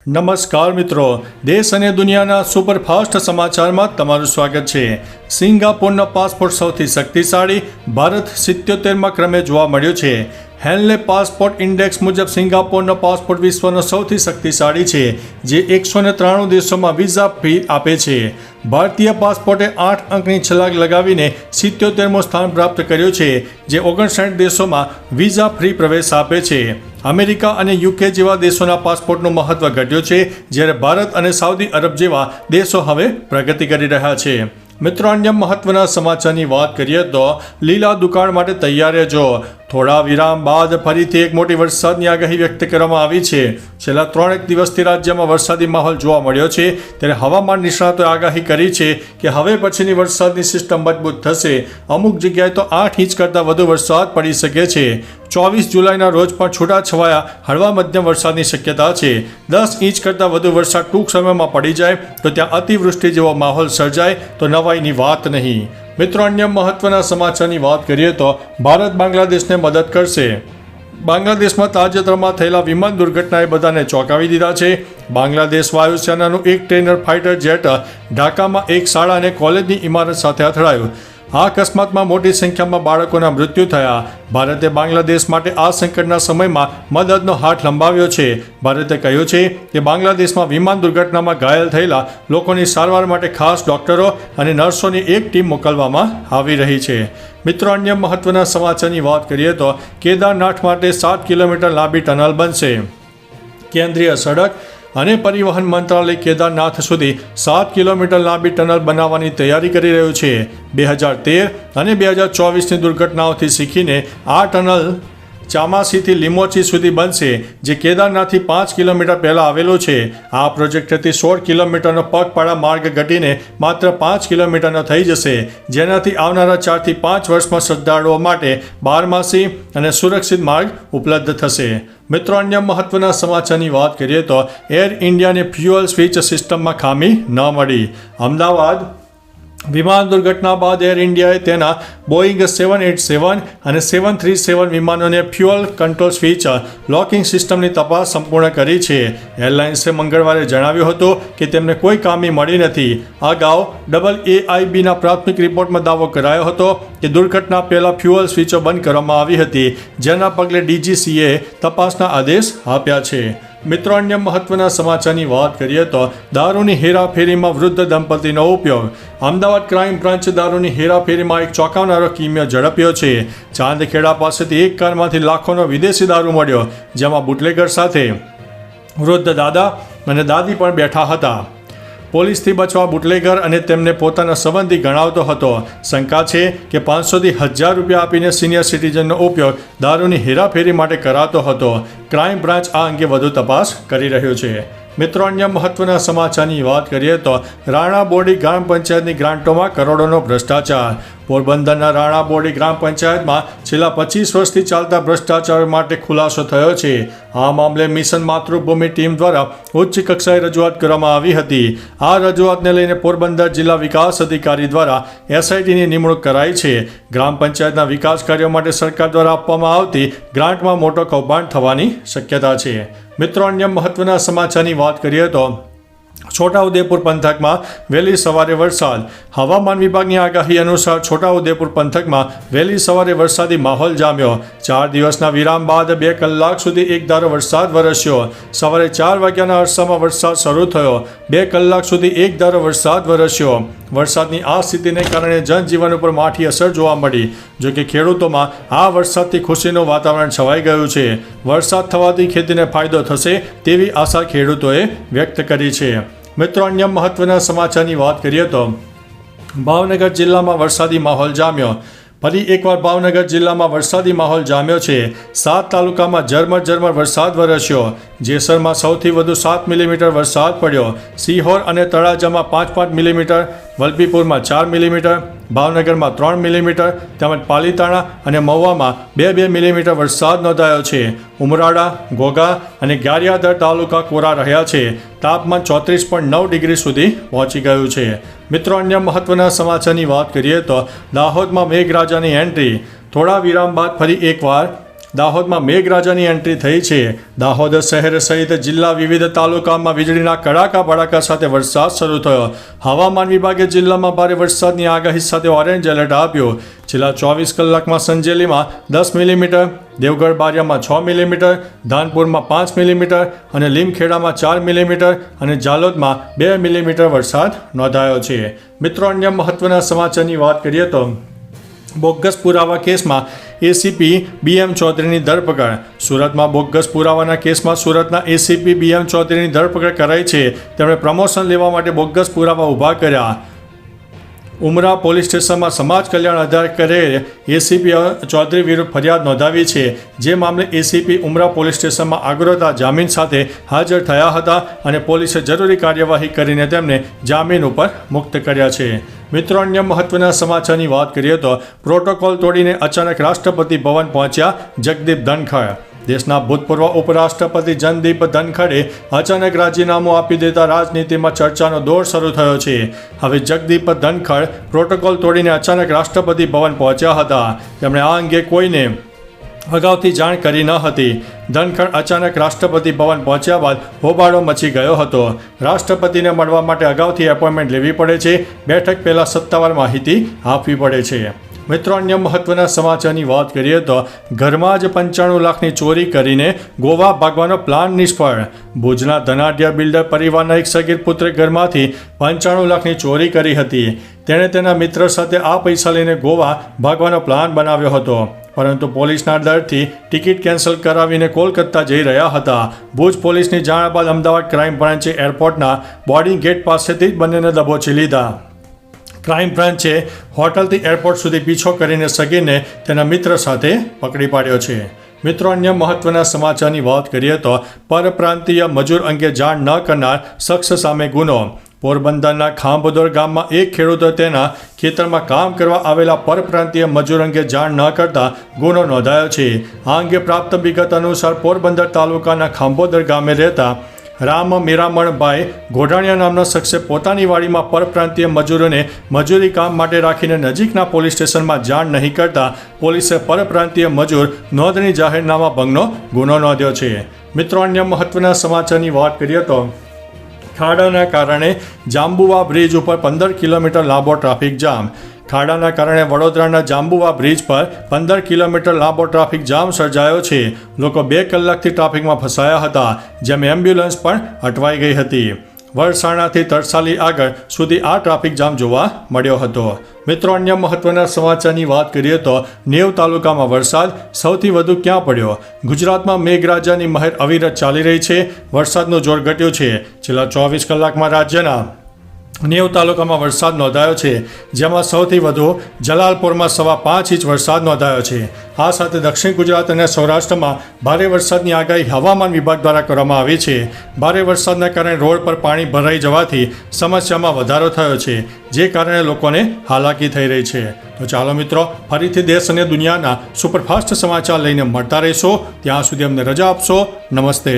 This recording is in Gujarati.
નમસ્કાર મિત્રો, દેશ અને દુનિયાના સુપરફાસ્ટ સમાચારમાં તમારું સ્વાગત છે। સિંગાપોરનો પાસપોર્ટ સૌથી શક્તિશાળી, ભારત 77મા ક્રમે જોવા મળ્યો છે। હેન્લે પાસપોર્ટ ઇન્ડેક્સ મુજબ સિંગાપોરનો પાસપોર્ટ વિશ્વનો સૌથી શક્તિશાળી છે, જે 193 દેશોમાં વિઝા ફ્રી આપે છે। ભારતીય પાસપોર્ટે 8 અંકની છલાંગ લગાવીને 77મોં સ્થાન પ્રાપ્ત કર્યું છે, જે 59 દેશોમાં વિઝા ફ્રી પ્રવેશ આપે છે। અમેરિકા અને યુકે જેવા દેશોના પાસપોર્ટનું મહત્વ ઘટ્યું છે, જ્યારે ભારત અને સાઉદી અરબ જેવા દેશો હવે પ્રગતિ કરી રહ્યા છે। મિત્રો, અન્ય મહત્વના સમાચારની વાત કરીએ તો લીલા દુકાળ માટે તૈયાર રહેજો। થોડા વિરામ બાદ ફરીથી એક મોટી વરસાદની આગાહી વ્યક્ત કરવામાં આવી છે। છેલ્લા 3 દિવસથી રાજ્યમાં વરસાદી માહોલ જોવા મળ્યો છે, ત્યારે હવામાન નિષ્ણાતોએ આગાહી કરી છે કે હવે પછીની વરસાદની સિસ્ટમ મજબૂત થશે। અમુક જગ્યાએ તો 8 ઇંચ કરતાં વધુ વરસાદ પડી શકે છે। 24 જુલાઈના રોજ પણ છૂટાછવાયા હળવા મધ્યમ વરસાદની શક્યતા છે। 10 ઇંચ કરતાં વધુ વરસાદ ટૂંક સમયમાં પડી જાય તો ત્યાં અતિવૃષ્ટિ જેવો માહોલ સર્જાય તો નવાઈની વાત નહીં। મિત્રો, અન્ય મહત્વના સમાચારની વાત કરીએ તો ભારત બાંગ્લાદેશને મદદ કરશે। બાંગ્લાદેશમાં તાજેતરમાં થયેલા વિમાન દુર્ઘટનાએ બધાને ચોંકાવી દીધા છે। બાંગ્લાદેશ વાયુસેનાનું એક ટ્રેનર ફાઇટર જેટ ઢાકામાં એક શાળા અને કોલેજની ઇમારત સાથે અથડાયું। આ અકસ્માતમાં મોટી સંખ્યામાં બાળકોના મૃત્યુ થયા। ભારતે બાંગ્લાદેશ માટે આ સંકટના સમયમાં મદદનો હાથ લંબાવ્યો છે। ભારતે કહ્યું છે કે બાંગ્લાદેશમાં વિમાન દુર્ઘટનામાં ઘાયલ થયેલા લોકોની સારવાર માટે ખાસ ડોક્ટરો અને નર્સોની એક ટીમ મોકલવામાં આવી રહી છે। મિત્રો, અન્ય મહત્વના સમાચારની વાત કરીએ તો કેદારનાથ માટે 7 કિલોમીટર લાંબી ટનલ બનશે। કેન્દ્રીય સડક અને પરિવહન મંત્રાલય કેદારનાથ સુધી 7 કિલોમીટર લાંબી ટનલ બનાવવાની તૈયારી કરી રહ્યું છે। 2013 અને 2024ની દુર્ઘટનાઓથી શીખીને આ ટનલ ચામાસીથી લીમોચી સુધી બનશે, જે કેદારનાથથી 5 કિલોમીટર પહેલાં આવેલો છે। આ પ્રોજેક્ટથી 16 કિલોમીટરનો પગપાળા માર્ગ ઘટીને માત્ર 5 કિલોમીટરનો થઈ જશે, જેનાથી આવનારા 4 થી 5 વર્ષમાં શ્રદ્ધાળુઓ માટે બારમાસી અને સુરક્ષિત માર્ગ ઉપલબ્ધ થશે। મિત્રો, અન્ય મહત્વના સમાચારની વાત કરીએ તો એર ઇન્ડિયાને ફ્યુઅલ સ્વિચ સિસ્ટમમાં ખામી ન મળી। અમદાવાદ વિમાન દુર્ઘટના બાદ એર ઇન્ડિયાએ તેના બોઈંગ 787 અને 737 વિમાનોને ફ્યુઅલ કંટ્રોલ સ્વિચ લોકિંગ સિસ્ટમની તપાસ સંપૂર્ણ કરી છે। એરલાઇન્સે મંગળવારે જણાવ્યું હતું કે તેમને કોઈ ખામી મળી નથી। અગાઉ AAIBના પ્રાથમિક રિપોર્ટમાં દાવો કરાયો હતો કે દુર્ઘટના પહેલાં ફ્યુઅલ સ્વિચો બંધ કરવામાં આવી હતી, જેના પગલે DGCAએ તપાસના આદેશ આપ્યા છે। મિત્રો, અન્ય મહત્વના સમાચારની વાત કરીએ તો દારૂની હેરાફેરીમાં વૃદ્ધ દંપતીનો ઉપયોગ। અમદાવાદ ક્રાઇમ બ્રાન્ચ દારૂની હેરાફેરીમાં એક ચોંકાવનારો કિમિયો ઝડપ્યો છે। ચાંદખેડા પાસેથી એક કારમાંથી લાખોનો વિદેશી દારૂ મળ્યો, જેમાં બુટલેગર સાથે વૃદ્ધ દાદા અને દાદી પણ બેઠા હતા। પોલીસથી બચવા બુટલેગર અને તેમને પોતાના સંબંધી ગણાવતો હતો। શંકા છે કે 500થી 1000 રૂપિયા આપીને સિનિયર સિટીઝનનો ઉપયોગ દારૂની હેરાફેરી માટે કરાતો હતો। ક્રાઇમ બ્રાન્ચ આ અંગે વધુ તપાસ કરી રહ્યો છે। મિત્રો, અન્ય મહત્વના સમાચારની વાત કરીએ તો રાણા બોડી ગ્રામ પંચાયતની ગ્રાન્ટોમાં કરોડોનો ભ્રષ્ટાચાર। પોરબંદરના રાણા બોડી ગ્રામ પંચાયતમાં છેલ્લા 25 વર્ષથી ચાલતા ભ્રષ્ટાચાર માટે ખુલાસો થયો છે। આ મામલે મિશન માતૃભૂમિ ટીમ દ્વારા ઉચ્ચ કક્ષાએ રજૂઆત કરવામાં આવી હતી। આ રજૂઆતને લઈને પોરબંદર જિલ્લા વિકાસ અધિકારી દ્વારા SITની નિમણૂક કરાઈ છે। ગ્રામ પંચાયતના વિકાસ કાર્યો માટે સરકાર દ્વારા આપવામાં આવતી ગ્રાન્ટમાં મોટો કૌભાંડ થવાની શક્યતા છે। મિત્રો, અન્ય મહત્વના સમાચારની વાત કરીએ તો છોટાઉદેપુર પંથકમાં વહેલી સવારે વરસાદ। હવામાન વિભાગની આગાહી અનુસાર છોટાઉદેપુર પંથકમાં વહેલી સવારે વરસાદી માહોલ જામ્યો। 4 દિવસના વિરામ બાદ 2 કલાક સુધી એકધારો વરસાદ વરસ્યો। સવારે 4 વાગ્યાના અરસામાં વરસાદ શરૂ થયો। 2 કલાક સુધી એકધારો વરસાદ વરસ્યો। વરસાદની આ સ્થિતિને કારણે જનજીવન ઉપર માઠી અસર જોવા મળી। જોકે ખેડૂતોમાં આ વરસાદથી ખુશીનું વાતાવરણ છવાઈ ગયું છે। વરસાદ થવાથી ખેતીને ફાયદો થશે તેવી આશા ખેડૂતોએ વ્યક્ત કરી છે। મિત્રો, અન્ય મહત્વના સમાચારની વાત કરીએ તો ભાવનગર જિલ્લામાં વરસાદી માહોલ જામ્યો। ફરી એકવાર ભાવનગર જિલ્લામાં વરસાદી માહોલ જામ્યો છે। 7 તાલુકામાં ઝરમર વરસાદ વરસ્યો। જેસરમાં સૌથી વધુ 7 મિલીમીટર વરસાદ પડ્યો। સિહોર અને તળાજામાં 5 મિલીમીટર, વલભીપુરમાં 4 મિલીમીટર, ભાવનગરમાં 3 મિલીમીટર તેમજ પાલીતાણા અને મહુવામાં 2 મિલીમીટર વરસાદ નોંધાયો છે। ઉમરાળા, ઘોઘા અને ગારિયાદળ તાલુકા કોરા રહ્યા છે। તાપમાન 34.9 ડિગ્રી સુધી પહોંચી ગયું છે। મિત્રો, અન્ય મહત્વના સમાચારની વાત કરીએ તો દાહોદમાં મેઘરાજાની એન્ટ્રી। થોડા વિરામ બાદ ફરી એકવાર દાહોદમાં મેઘરાજાની એન્ટ્રી થઈ છે. દાહોદ શહેર સહિત જિલ્લા વિવિધ તાલુકામાં વીજળીના કડાકા ભડાકા સાથે વરસાદ શરૂ થયો. હવામાન વિભાગે જિલ્લામાં ભારે વરસાદની આગાહી સાથે ઓરેન્જ એલર્ટ આપ્યો. છેલ્લા 24 કલાકમાં સંજેલીમાં 10 મિલીમીટર, દેવગઢ બારિયામાં 6 મિલીમીટર, ધાનપુરમાં 5 મિલીમીટર અને લીમખેડામાં 4 મિલીમીટર અને જાલોદમાં 2 મિલીમીટર વરસાદ નોંધાયો છે. મિત્રો, અન્ય મહત્વના સમાચારની વાત કરીએ તો બોગસ પુરાવા કેસમાં એસીપી BM ચૌધરીની ધરપકડ. સુરતમાં બોગસ પુરાવાના કેસમાં સુરતના એસીપી BM ચૌધરીની ધરપકડ કરાઈ છે. તેમણે પ્રમોશન લેવા માટે બોગસ પુરાવા ઊભા કર્યા. ઉમરા પોલીસ સ્ટેશનમાં સમાજ કલ્યાણ અધિકારીએ એસીપી ચૌધરી વિરુદ્ધ ફરિયાદ નોંધાવી છે. જે મામલે એસીપી ઉમરા પોલીસ સ્ટેશનમાં આગોતરા જામીન સાથે હાજર થયા હતા અને પોલીસે જરૂરી કાર્યવાહી કરીને તેમને જામીન ઉપર મુક્ત કર્યા છે. મિત્રો, અન્ય મહત્વના સમાચારની વાત કરીએ તો પ્રોટોકોલ તોડીને અચાનક રાષ્ટ્રપતિ ભવન પહોંચ્યા જગદીપ ધનખડ. દેશના ભૂતપૂર્વ ઉપરાષ્ટ્રપતિ જગદીપ ધનખડે અચાનક રાજીનામું આપી દેતા રાજનીતિમાં ચર્ચાનો દોર શરૂ થયો છે. હવે જગદીપ ધનખડ પ્રોટોકોલ તોડીને અચાનક રાષ્ટ્રપતિ ભવન પહોંચ્યા હતા. તેમણે આ અંગે કોઈને અગાઉથી જાણ કરી ન હતી. ધનખડ અચાનક રાષ્ટ્રપતિ ભવન પહોંચ્યા બાદ હોબાળો મચી ગયો હતો. રાષ્ટ્રપતિને મળવા માટે અગાઉથી એપોઇન્ટમેન્ટ લેવી પડે છે. બેઠક પહેલાં સત્તાવાર માહિતી આપવી પડે છે. મિત્રો, અન્ય મહત્વના સમાચારની વાત કરીએ તો ઘરમાં જ 95 લાખની ચોરી કરીને ગોવા ભાગવાનો પ્લાન નિષ્ફળ. ભુજના ધનાઢ્ય બિલ્ડર પરિવારના એક સગીર પુત્રે ઘરમાંથી 95 લાખની ચોરી કરી હતી. તેણે તેના મિત્ર સાથે આ પૈસા લઈને ગોવા ભાગવાનો પ્લાન બનાવ્યો હતો, પરંતુ પોલીસના ડરથી ટિકિટ કેન્સલ કરાવીને કોલકાતા જઈ રહ્યા હતા. ભુજ પોલીસની જાણ બાદ અમદાવાદ ક્રાઇમ બ્રાન્ચે એરપોર્ટના બોર્ડિંગ ગેટ પાસેથી જ બંનેને દબોચી લીધા. ક્રાઇમ બ્રાન્ચે હોટલથી એરપોર્ટ સુધી પીછો કરીને સગીરને તેના મિત્ર સાથે પકડી પાડ્યો છે. મિત્રો, અન્ય મહત્વના સમાચારની વાત કરીએ તો પરપ્રાંતીય મજૂર અંગે જાણ ન કરનાર શખ્સ સામે ગુનો. પોરબંદરના ખાંભદોર ગામમાં એક ખેડૂતો તેના ખેતરમાં કામ કરવા આવેલા પરપ્રાંતીય મજૂર અંગે જાણ ન કરતા ગુનો નોંધાયો છે. આ અંગે પ્રાપ્ત વિગત અનુસાર પોરબંદર તાલુકાના ખાંભોદર ગામે રહેતા રામ મેરામણભાઈ ઘોડાણીયા નામના શખ્સે પોતાની વાડીમાં પરપ્રાંતીય મજૂરોને મજૂરી કામ માટે રાખીને નજીકના પોલીસ સ્ટેશનમાં જાણ નહીં કરતા પોલીસે પરપ્રાંતીય મજૂર નોંધણી જાહેરનામા ભંગનો ગુનો નોંધ્યો છે. મિત્રો, અન્ય મહત્વના સમાચારની વાત કરીએ તો ખાડાના કારણે જાંબુવા બ્રિજ ઉપર 15 કિલોમીટર લાંબો ટ્રાફિક જામ. ખાડાના કારણે વડોદરાના જાંબુવા બ્રિજ પર 15 કિલોમીટર લાંબો ટ્રાફિક જામ સર્જાયો છે. લોકો 2 કલાકથી ટ્રાફિકમાં ફસાયા હતા, જેમ એમ્બ્યુલન્સ પણ અટવાઈ ગઈ હતી. વરસાણાથી તરસાલી આગળ સુધી આ ટ્રાફિક જામ જોવા મળ્યો હતો. મિત્રો, અન્ય મહત્વના સમાચારની વાત કરીએ તો 90 તાલુકામાં વરસાદ. સૌથી વધુ ક્યાં પડ્યો? ગુજરાતમાં મેઘરાજાની મહેર અવિરત ચાલી રહી છે. વરસાદનું જોર ઘટ્યું છે. છેલ્લા 24 કલાકમાં રાજ્યના 90 તાલુકામાં વરસાદ નોંધાયો છે, જેમાં સૌથી વધુ જલાલપોરમાં 5.5 ઇંચ વરસાદ નોંધાયો છે. આ સાથે દક્ષિણ ગુજરાત અને સૌરાષ્ટ્રમાં ભારે વરસાદની આગાહી હવામાન વિભાગ દ્વારા કરવામાં આવી છે. ભારે વરસાદના કારણે રોડ પર પાણી ભરાઈ જવાથી સમસ્યામાં વધારો થયો છે, જે કારણે લોકોને હાલાકી થઈ રહી છે. તો ચાલો મિત્રો, ફરીથી દેશ અને દુનિયાના સુપરફાસ્ટ સમાચાર લઈને મળતા રહીશો. ત્યાં સુધી અમને રજા આપશો. નમસ્તે.